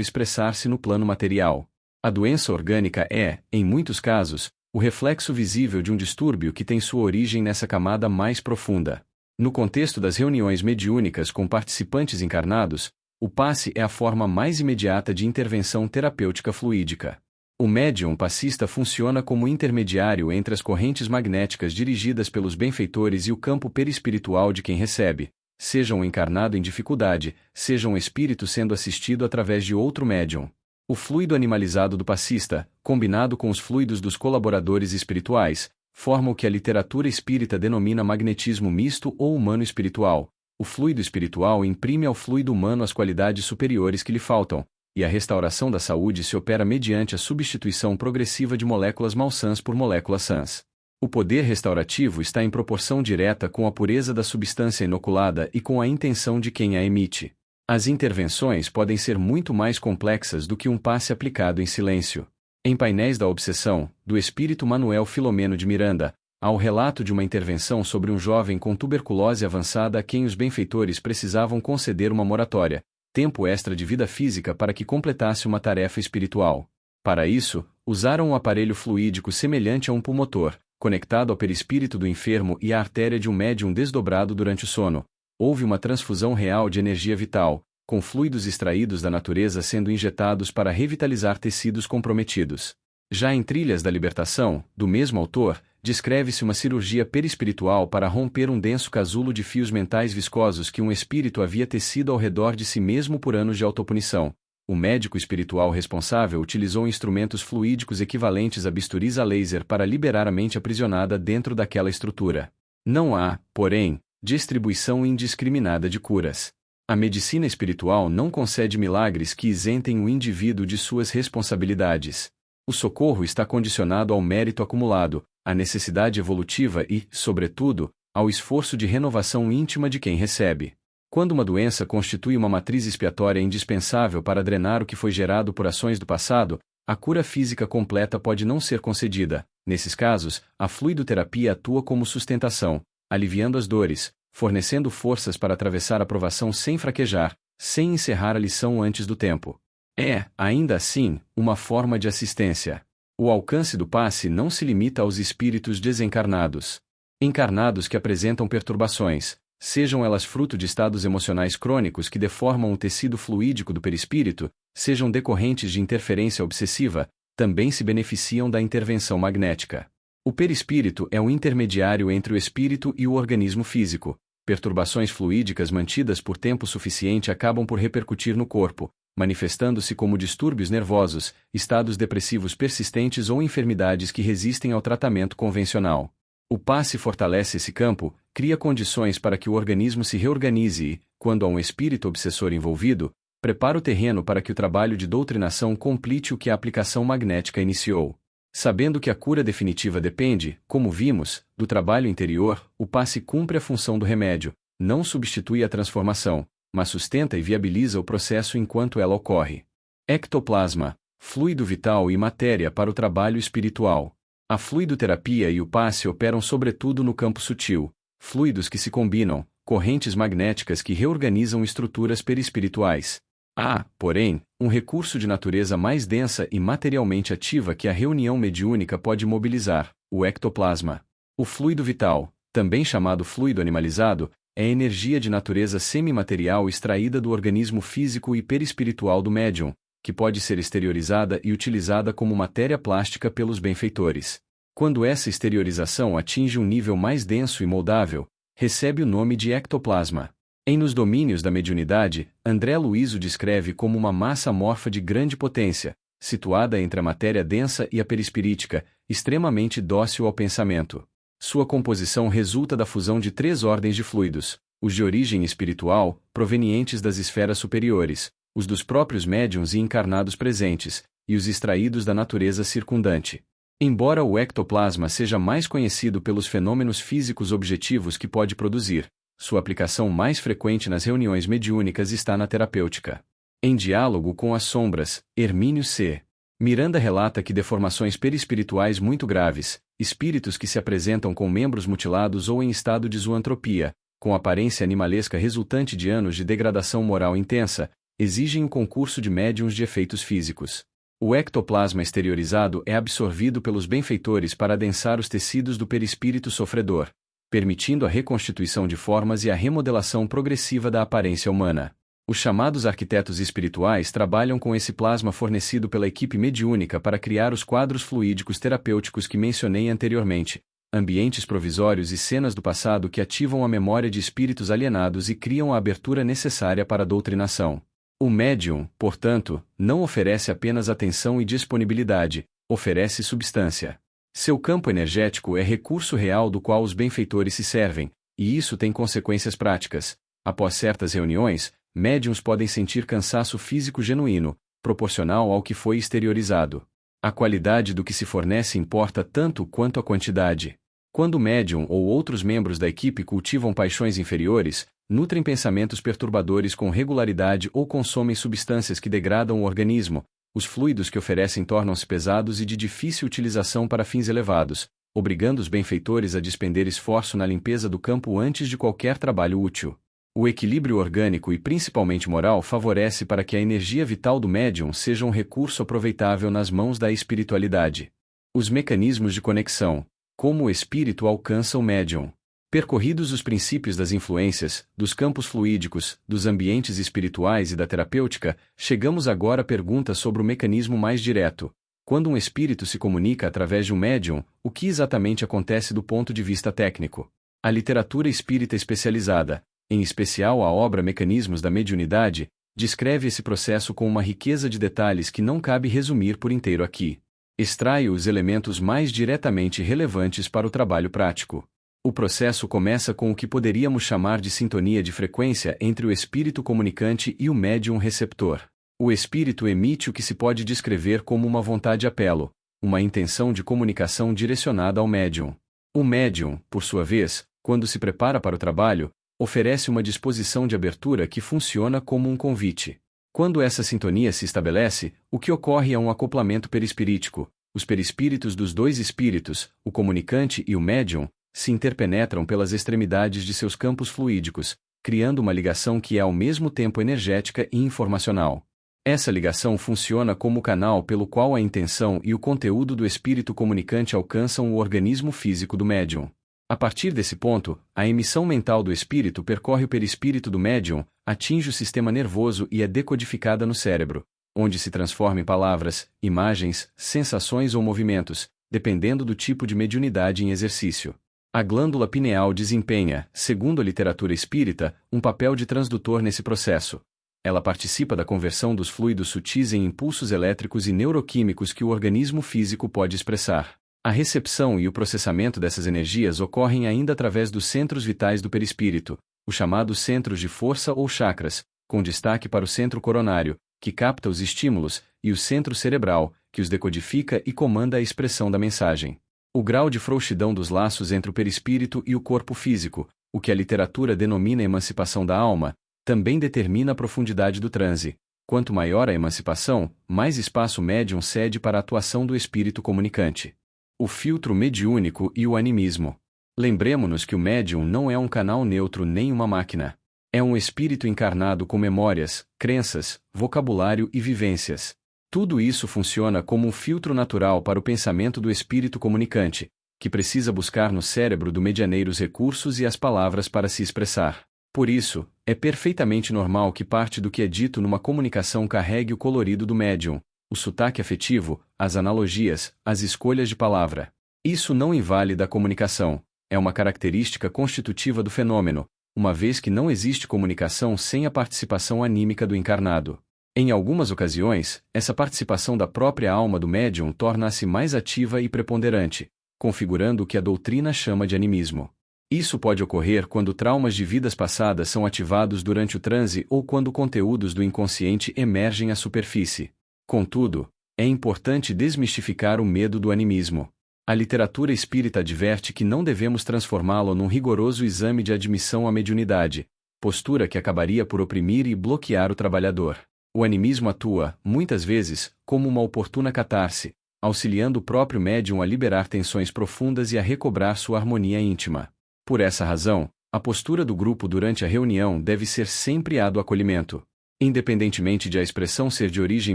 [SPEAKER 1] expressar-se no plano material. A doença orgânica é, em muitos casos, o reflexo visível de um distúrbio que tem sua origem nessa camada mais profunda. No contexto das reuniões mediúnicas com participantes encarnados, o passe é a forma mais imediata de intervenção terapêutica fluídica. O médium passista funciona como intermediário entre as correntes magnéticas dirigidas pelos benfeitores e o campo perispiritual de quem recebe, seja um encarnado em dificuldade, seja um espírito sendo assistido através de outro médium. O fluido animalizado do passista, combinado com os fluidos dos colaboradores espirituais, forma o que a literatura espírita denomina magnetismo misto ou humano espiritual. O fluido espiritual imprime ao fluido humano as qualidades superiores que lhe faltam, e a restauração da saúde se opera mediante a substituição progressiva de moléculas malsãs por moléculas sãs. O poder restaurativo está em proporção direta com a pureza da substância inoculada e com a intenção de quem a emite. As intervenções podem ser muito mais complexas do que um passe aplicado em silêncio. Em Painéis da Obsessão, do espírito Manuel Filomeno de Miranda, há o relato de uma intervenção sobre um jovem com tuberculose avançada a quem os benfeitores precisavam conceder uma moratória, tempo extra de vida física para que completasse uma tarefa espiritual. Para isso, usaram um aparelho fluídico semelhante a um pulmotor, conectado ao perispírito do enfermo e à artéria de um médium desdobrado durante o sono. Houve uma transfusão real de energia vital, com fluidos extraídos da natureza sendo injetados para revitalizar tecidos comprometidos. Já em Trilhas da Libertação, do mesmo autor, descreve-se uma cirurgia perispiritual para romper um denso casulo de fios mentais viscosos que um espírito havia tecido ao redor de si mesmo por anos de autopunição. O médico espiritual responsável utilizou instrumentos fluídicos equivalentes a bisturis a laser para liberar a mente aprisionada dentro daquela estrutura. Não há, porém, distribuição indiscriminada de curas. A medicina espiritual não concede milagres que isentem o indivíduo de suas responsabilidades. O socorro está condicionado ao mérito acumulado, à necessidade evolutiva e, sobretudo, ao esforço de renovação íntima de quem recebe. Quando uma doença constitui uma matriz expiatória indispensável para drenar o que foi gerado por ações do passado, a cura física completa pode não ser concedida. Nesses casos, a fluidoterapia atua como sustentação, aliviando as dores, fornecendo forças para atravessar a provação sem fraquejar, sem encerrar a lição antes do tempo. É, ainda assim, uma forma de assistência. O alcance do passe não se limita aos espíritos desencarnados. Encarnados que apresentam perturbações, sejam elas fruto de estados emocionais crônicos que deformam o tecido fluídico do perispírito, sejam decorrentes de interferência obsessiva, também se beneficiam da intervenção magnética. O perispírito é um intermediário entre o espírito e o organismo físico. Perturbações fluídicas mantidas por tempo suficiente acabam por repercutir no corpo, manifestando-se como distúrbios nervosos, estados depressivos persistentes ou enfermidades que resistem ao tratamento convencional. O passe fortalece esse campo, cria condições para que o organismo se reorganize e, quando há um espírito obsessor envolvido, prepara o terreno para que o trabalho de doutrinação complete o que a aplicação magnética iniciou. Sabendo que a cura definitiva depende, como vimos, do trabalho interior, o passe cumpre a função do remédio, não substitui a transformação, mas sustenta e viabiliza o processo enquanto ela ocorre. Ectoplasma, fluido vital e matéria para o trabalho espiritual. A fluidoterapia e o passe operam sobretudo no campo sutil, fluidos que se combinam, correntes magnéticas que reorganizam estruturas perispirituais. Há, porém, um recurso de natureza mais densa e materialmente ativa que a reunião mediúnica pode mobilizar, o ectoplasma. O fluido vital, também chamado fluido animalizado, é energia de natureza semimaterial extraída do organismo físico e perispiritual do médium, que pode ser exteriorizada e utilizada como matéria plástica pelos benfeitores. Quando essa exteriorização atinge um nível mais denso e moldável, recebe o nome de ectoplasma. Nos domínios da mediunidade, André Luiz o descreve como uma massa amorfa de grande potência, situada entre a matéria densa e a perispirítica, extremamente dócil ao pensamento. Sua composição resulta da fusão de 3 ordens de fluidos: os de origem espiritual, provenientes das esferas superiores, os dos próprios médiuns e encarnados presentes, e os extraídos da natureza circundante. Embora o ectoplasma seja mais conhecido pelos fenômenos físicos objetivos que pode produzir, sua aplicação mais frequente nas reuniões mediúnicas está na terapêutica. Em Diálogo com as Sombras, Hermínio C. Miranda relata que deformações perispirituais muito graves, espíritos que se apresentam com membros mutilados ou em estado de zoantropia, com aparência animalesca resultante de anos de degradação moral intensa, exigem o concurso de médiuns de efeitos físicos. O ectoplasma exteriorizado é absorvido pelos benfeitores para adensar os tecidos do perispírito sofredor, permitindo a reconstituição de formas e a remodelação progressiva da aparência humana. Os chamados arquitetos espirituais trabalham com esse plasma fornecido pela equipe mediúnica para criar os quadros fluídicos terapêuticos que mencionei anteriormente, ambientes provisórios e cenas do passado que ativam a memória de espíritos alienados e criam a abertura necessária para a doutrinação. O médium, portanto, não oferece apenas atenção e disponibilidade, oferece substância. Seu campo energético é recurso real do qual os benfeitores se servem, e isso tem consequências práticas. Após certas reuniões, médiuns podem sentir cansaço físico genuíno, proporcional ao que foi exteriorizado. A qualidade do que se fornece importa tanto quanto a quantidade. Quando o médium ou outros membros da equipe cultivam paixões inferiores, nutrem pensamentos perturbadores com regularidade ou consomem substâncias que degradam o organismo, os fluidos que oferecem tornam-se pesados e de difícil utilização para fins elevados, obrigando os benfeitores a despender esforço na limpeza do campo antes de qualquer trabalho útil. O equilíbrio orgânico e principalmente moral favorece para que a energia vital do médium seja um recurso aproveitável nas mãos da espiritualidade. Os mecanismos de conexão. Como o espírito alcança o médium. Percorridos os princípios das influências, dos campos fluídicos, dos ambientes espirituais e da terapêutica, chegamos agora à pergunta sobre o mecanismo mais direto. Quando um espírito se comunica através de um médium, o que exatamente acontece do ponto de vista técnico? A literatura espírita especializada, em especial a obra Mecanismos da Mediunidade, descreve esse processo com uma riqueza de detalhes que não cabe resumir por inteiro aqui. Extrai os elementos mais diretamente relevantes para o trabalho prático. O processo começa com o que poderíamos chamar de sintonia de frequência entre o espírito comunicante e o médium receptor. O espírito emite o que se pode descrever como uma vontade apelo, uma intenção de comunicação direcionada ao médium. O médium, por sua vez, quando se prepara para o trabalho, oferece uma disposição de abertura que funciona como um convite. Quando essa sintonia se estabelece, o que ocorre é um acoplamento perispirítico. Os perispíritos dos dois espíritos, o comunicante e o médium, se interpenetram pelas extremidades de seus campos fluídicos, criando uma ligação que é ao mesmo tempo energética e informacional. Essa ligação funciona como canal pelo qual a intenção e o conteúdo do espírito comunicante alcançam o organismo físico do médium. A partir desse ponto, a emissão mental do espírito percorre o perispírito do médium, atinge o sistema nervoso e é decodificada no cérebro, onde se transforma em palavras, imagens, sensações ou movimentos, dependendo do tipo de mediunidade em exercício. A glândula pineal desempenha, segundo a literatura espírita, um papel de transdutor nesse processo. Ela participa da conversão dos fluidos sutis em impulsos elétricos e neuroquímicos que o organismo físico pode expressar. A recepção e o processamento dessas energias ocorrem ainda através dos centros vitais do perispírito, os chamados centros de força ou chakras, com destaque para o centro coronário, que capta os estímulos, e o centro cerebral, que os decodifica e comanda a expressão da mensagem. O grau de frouxidão dos laços entre o perispírito e o corpo físico, o que a literatura denomina emancipação da alma, também determina a profundidade do transe. Quanto maior a emancipação, mais espaço o médium cede para a atuação do espírito comunicante. O filtro mediúnico e o animismo. Lembremo-nos que o médium não é um canal neutro nem uma máquina. É um espírito encarnado com memórias, crenças, vocabulário e vivências. Tudo isso funciona como um filtro natural para o pensamento do espírito comunicante, que precisa buscar no cérebro do medianeiro os recursos e as palavras para se expressar. Por isso, é perfeitamente normal que parte do que é dito numa comunicação carregue o colorido do médium, o sotaque afetivo, as analogias, as escolhas de palavra. Isso não invalida a comunicação, é uma característica constitutiva do fenômeno, uma vez que não existe comunicação sem a participação anímica do encarnado. Em algumas ocasiões, essa participação da própria alma do médium torna-se mais ativa e preponderante, configurando o que a doutrina chama de animismo. Isso pode ocorrer quando traumas de vidas passadas são ativados durante o transe ou quando conteúdos do inconsciente emergem à superfície. Contudo, é importante desmistificar o medo do animismo. A literatura espírita adverte que não devemos transformá-lo num rigoroso exame de admissão à mediunidade, postura que acabaria por oprimir e bloquear o trabalhador. O animismo atua, muitas vezes, como uma oportuna catarse, auxiliando o próprio médium a liberar tensões profundas e a recobrar sua harmonia íntima. Por essa razão, a postura do grupo durante a reunião deve ser sempre a do acolhimento. Independentemente de a expressão ser de origem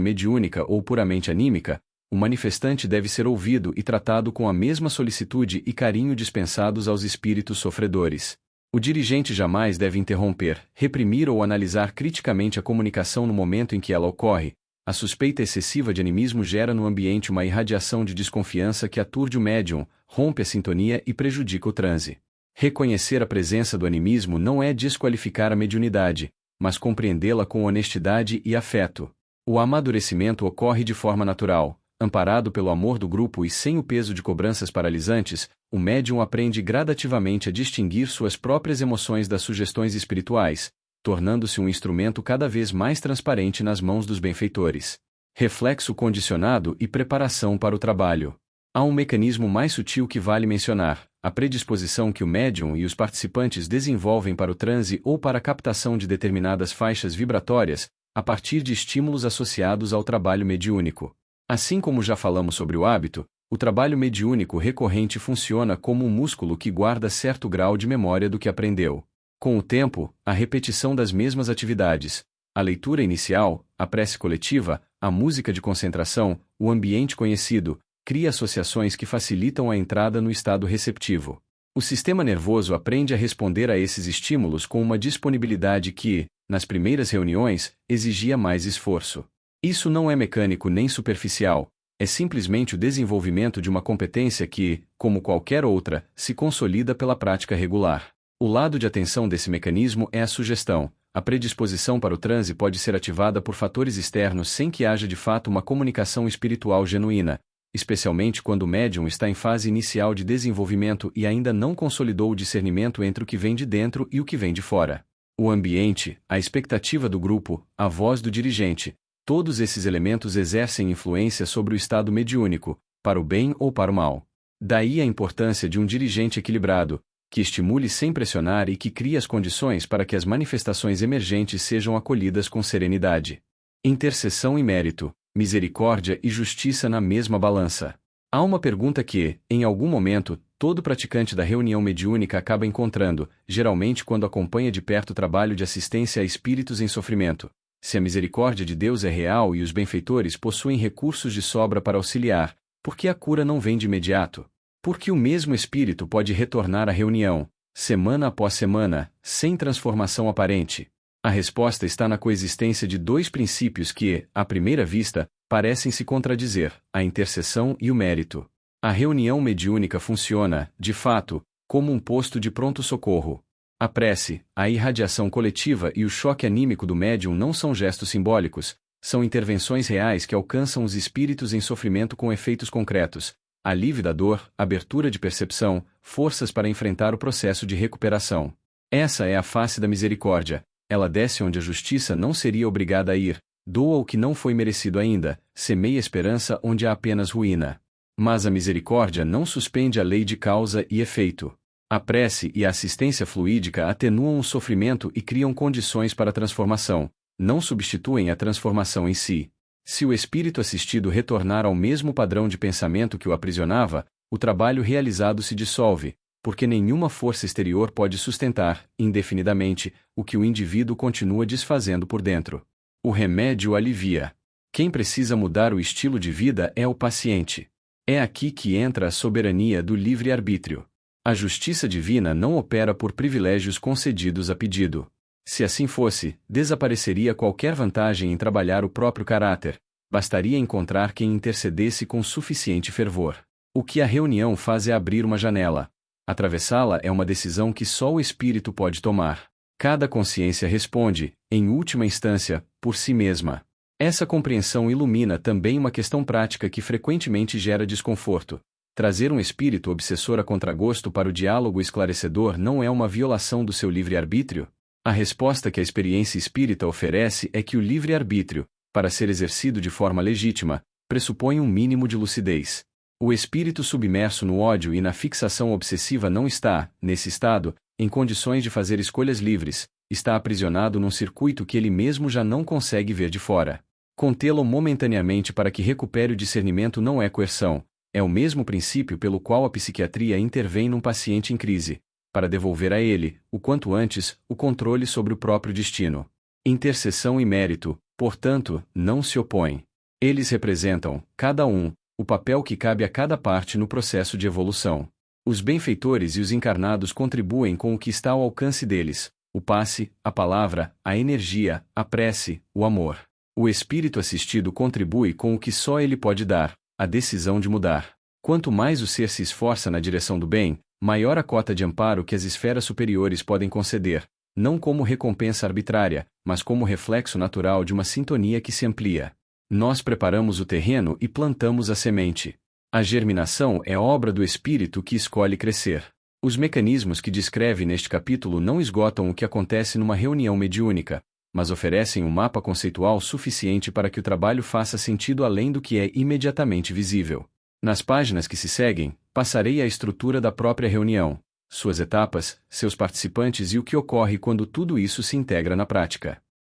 [SPEAKER 1] mediúnica ou puramente anímica, o manifestante deve ser ouvido e tratado com a mesma solicitude e carinho dispensados aos espíritos sofredores. O dirigente jamais deve interromper, reprimir ou analisar criticamente a comunicação no momento em que ela ocorre. A suspeita excessiva de animismo gera no ambiente uma irradiação de desconfiança que aturde o médium, rompe a sintonia e prejudica o transe. Reconhecer a presença do animismo não é desqualificar a mediunidade, mas compreendê-la com honestidade e afeto. O amadurecimento ocorre de forma natural. Amparado pelo amor do grupo e sem o peso de cobranças paralisantes, o médium aprende gradativamente a distinguir suas próprias emoções das sugestões espirituais, tornando-se um instrumento cada vez mais transparente nas mãos dos benfeitores. Reflexo condicionado e preparação para o trabalho. Há um mecanismo mais sutil que vale mencionar: a predisposição que o médium e os participantes desenvolvem para o transe ou para a captação de determinadas faixas vibratórias, a partir de estímulos associados ao trabalho mediúnico. Assim como já falamos sobre o hábito, o trabalho mediúnico recorrente funciona como um músculo que guarda certo grau de memória do que aprendeu. Com o tempo, a repetição das mesmas atividades, a leitura inicial, a prece coletiva, a música de concentração, o ambiente conhecido, cria associações que facilitam a entrada no estado receptivo. O sistema nervoso aprende a responder a esses estímulos com uma disponibilidade que, nas primeiras reuniões, exigia mais esforço. Isso não é mecânico nem superficial, é simplesmente o desenvolvimento de uma competência que, como qualquer outra, se consolida pela prática regular. O lado de atenção desse mecanismo é a sugestão. A predisposição para o transe pode ser ativada por fatores externos sem que haja de fato uma comunicação espiritual genuína, especialmente quando o médium está em fase inicial de desenvolvimento e ainda não consolidou o discernimento entre o que vem de dentro e o que vem de fora. O ambiente, a expectativa do grupo, a voz do dirigente, todos esses elementos exercem influência sobre o estado mediúnico, para o bem ou para o mal. Daí a importância de um dirigente equilibrado, que estimule sem pressionar e que crie as condições para que as manifestações emergentes sejam acolhidas com serenidade. Intercessão e mérito, misericórdia e justiça na mesma balança. Há uma pergunta que, em algum momento, todo praticante da reunião mediúnica acaba encontrando, geralmente quando acompanha de perto o trabalho de assistência a espíritos em sofrimento. Se a misericórdia de Deus é real e os benfeitores possuem recursos de sobra para auxiliar, por que a cura não vem de imediato? Por que o mesmo espírito pode retornar à reunião, semana após semana, sem transformação aparente? A resposta está na coexistência de dois princípios que, à primeira vista, parecem se contradizer: a intercessão e o mérito. A reunião mediúnica funciona, de fato, como um posto de pronto-socorro. A prece, a irradiação coletiva e o choque anímico do médium não são gestos simbólicos, são intervenções reais que alcançam os espíritos em sofrimento com efeitos concretos: alívio da dor, abertura de percepção, forças para enfrentar o processo de recuperação. Essa é a face da misericórdia. Ela desce onde a justiça não seria obrigada a ir, doa o que não foi merecido ainda, semeia esperança onde há apenas ruína. Mas a misericórdia não suspende a lei de causa e efeito. A prece e a assistência fluídica atenuam o sofrimento e criam condições para a transformação, não substituem a transformação em si. Se o espírito assistido retornar ao mesmo padrão de pensamento que o aprisionava, o trabalho realizado se dissolve, porque nenhuma força exterior pode sustentar, indefinidamente, o que o indivíduo continua desfazendo por dentro. O remédio alivia. Quem precisa mudar o estilo de vida é o paciente. É aqui que entra a soberania do livre-arbítrio. A justiça divina não opera por privilégios concedidos a pedido. Se assim fosse, desapareceria qualquer vantagem em trabalhar o próprio caráter, bastaria encontrar quem intercedesse com suficiente fervor. O que a reunião faz é abrir uma janela. Atravessá-la é uma decisão que só o espírito pode tomar. Cada consciência responde, em última instância, por si mesma. Essa compreensão ilumina também uma questão prática que frequentemente gera desconforto. Trazer um espírito obsessor a contragosto para o diálogo esclarecedor não é uma violação do seu livre-arbítrio? A resposta que a experiência espírita oferece é que o livre-arbítrio, para ser exercido de forma legítima, pressupõe um mínimo de lucidez. O espírito submerso no ódio e na fixação obsessiva não está, nesse estado, em condições de fazer escolhas livres, está aprisionado num circuito que ele mesmo já não consegue ver de fora. Contê-lo momentaneamente para que recupere o discernimento não é coerção, é o mesmo princípio pelo qual a psiquiatria intervém num paciente em crise, para devolver a ele, o quanto antes, o controle sobre o próprio destino. Intercessão e mérito, portanto, não se opõem. Eles representam, cada um, o papel que cabe a cada parte no processo de evolução. Os benfeitores e os encarnados contribuem com o que está ao alcance deles: o passe, a palavra, a energia, a prece, o amor. O espírito assistido contribui com o que só ele pode dar: a decisão de mudar. Quanto mais o ser se esforça na direção do bem, maior a cota de amparo que as esferas superiores podem conceder, não como recompensa arbitrária, mas como reflexo natural de uma sintonia que se amplia. Nós preparamos o terreno e plantamos a semente. A germinação é obra do espírito que escolhe crescer. Os mecanismos que descreve neste capítulo não esgotam o que acontece numa reunião mediúnica, mas oferecem um mapa conceitual suficiente para que o trabalho faça sentido além do que é imediatamente visível. Nas páginas que se seguem, passarei à estrutura da própria reunião, suas etapas, seus participantes e o que ocorre quando tudo isso se integra na prática.